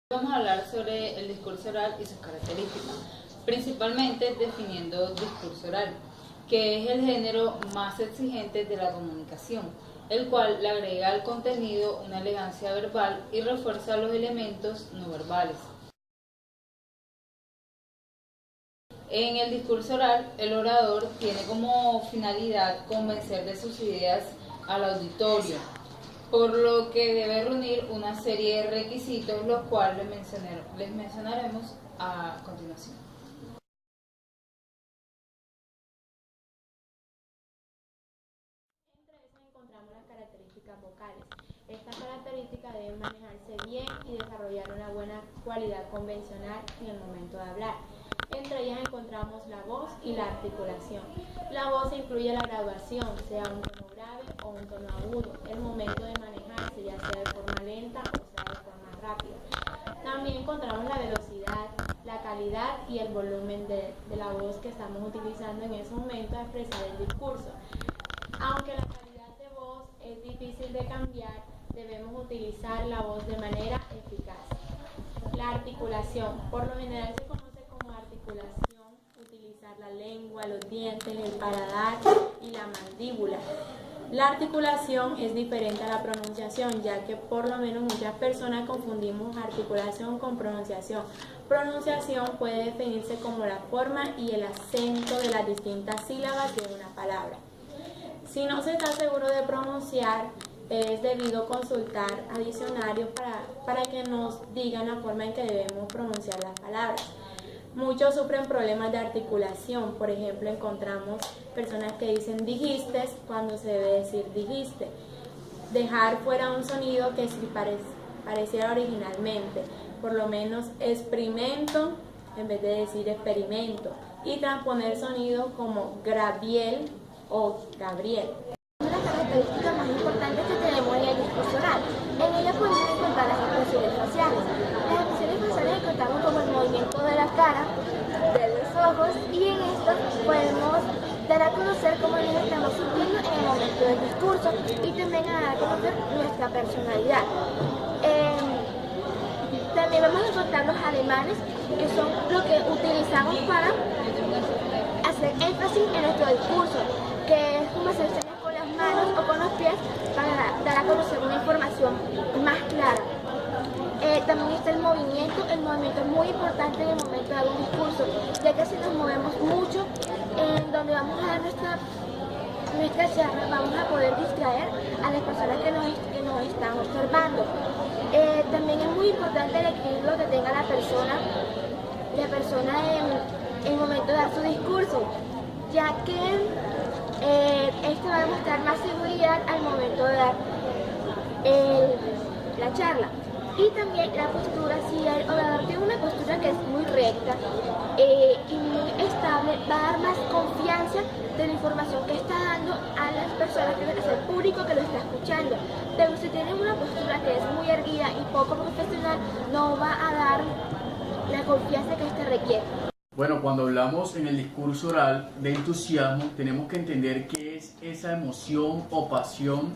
Vamos a hablar sobre el discurso oral y sus características, principalmente definiendo discurso oral, que es el género más exigente de la comunicación, el cual le agrega al contenido una elegancia verbal y refuerza los elementos no verbales. En el discurso oral, el orador tiene como finalidad convencer de sus ideas al auditorio, por lo que debe reunir una serie de requisitos, los cuales les mencionaremos a continuación. Entre esas encontramos las características vocales. Estas características deben manejarse bien y desarrollar una buena cualidad convencional en el momento de hablar. Entre ellas encontramos la voz y la articulación. La voz incluye la graduación, sea un tono grave o un tono agudo, el momento de manejarse, ya sea de forma lenta o sea de forma rápida. También encontramos la velocidad, la calidad y el volumen de la voz que estamos utilizando en ese momento a expresar el discurso. Aunque la calidad de voz es difícil de cambiar, debemos utilizar la voz de manera eficaz. La articulación, por lo general se conoce como articulación, utilizar la lengua, los dientes, el paladar y la mandíbula. La articulación es diferente a la pronunciación, ya que por lo menos muchas personas confundimos articulación con pronunciación. Pronunciación puede definirse como la forma y el acento de las distintas sílabas de una palabra. Si no se está seguro de pronunciar, es debido consultar a diccionarios para que nos digan la forma en que debemos pronunciar las palabras. Muchos sufren problemas de articulación, por ejemplo, encontramos personas que dicen dijiste cuando se debe decir dijiste. Dejar fuera un sonido que sí pareciera originalmente, por lo menos experimento en vez de decir experimento, y transponer sonidos como Gabriel o Gabriel. Una de las características más importantes que tenemos en el discurso oral. En ella podemos encontrar las expresiones faciales. Las expresiones faciales encontramos como el movimiento de la cara, de los ojos, y en esto podemos dar a conocer cómo nos estamos sintiendo en el momento del discurso y también a dar a conocer nuestra personalidad. También vamos a encontrar los ademanes, que son lo que utilizamos para hacer énfasis en nuestro discurso, que es como hacer señas con las manos o con los pies para dar a conocer una información más clara. También está el movimiento es muy importante en el momento de dar un discurso, ya que si nos movemos mucho, en donde vamos a dar nuestra charla, vamos a poder distraer a las personas que nos están observando. También es muy importante el equilibrio que tenga la persona en el momento de dar su discurso, ya que esto va a demostrar más seguridad al momento de dar la charla. Y también la postura, si el orador tiene una postura que es muy recta y muy estable, va a dar más confianza de la información que está dando a las personas, que es el público que lo está escuchando. Pero si tiene una postura que es muy erguida y poco profesional, no va a dar la confianza que éste requiere. Bueno, cuando hablamos en el discurso oral de entusiasmo, tenemos que entender qué es esa emoción o pasión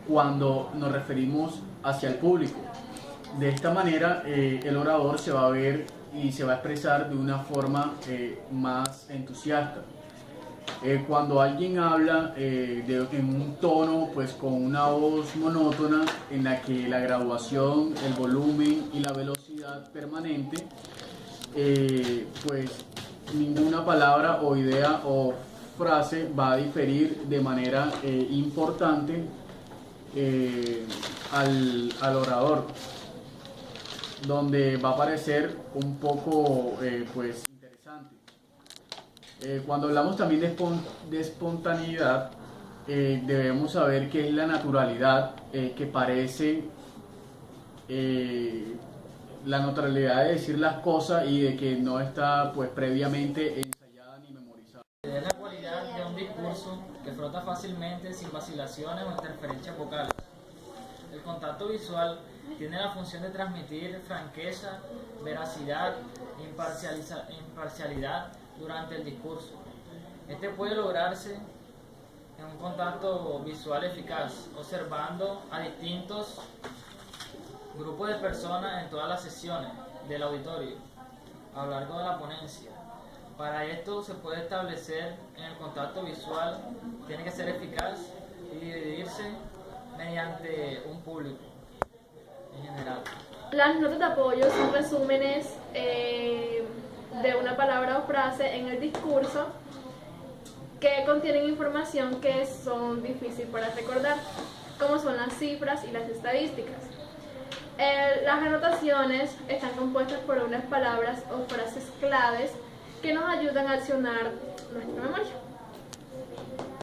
cuando nos referimos hacia el público. De esta manera, el orador se va a ver y se va a expresar de una forma más entusiasta. Cuando alguien habla en un tono, pues con una voz monótona, en la que la graduación, el volumen y la velocidad permanente, pues ninguna palabra o idea o frase va a diferir de manera importante al orador, donde va a parecer un poco pues interesante. Cuando hablamos también de espontaneidad, debemos saber qué es la naturalidad, que parece la naturalidad de decir las cosas y de que no está pues previamente ensayada ni memorizada. Es la cualidad de un discurso que flota fácilmente sin vacilaciones o interferencias vocales. El contacto visual tiene la función de transmitir franqueza, veracidad e imparcialidad durante el discurso. Este puede lograrse en un contacto visual eficaz, observando a distintos Grupo de personas en todas las sesiones del auditorio a lo largo de la ponencia. Para esto se puede establecer en el contacto visual, tiene que ser eficaz y dividirse mediante un público en general. Las notas de apoyo son resúmenes de una palabra o frase en el discurso que contienen información que son difíciles para recordar, como son las cifras y las estadísticas. Las anotaciones están compuestas por unas palabras o frases claves que nos ayudan a accionar nuestra memoria.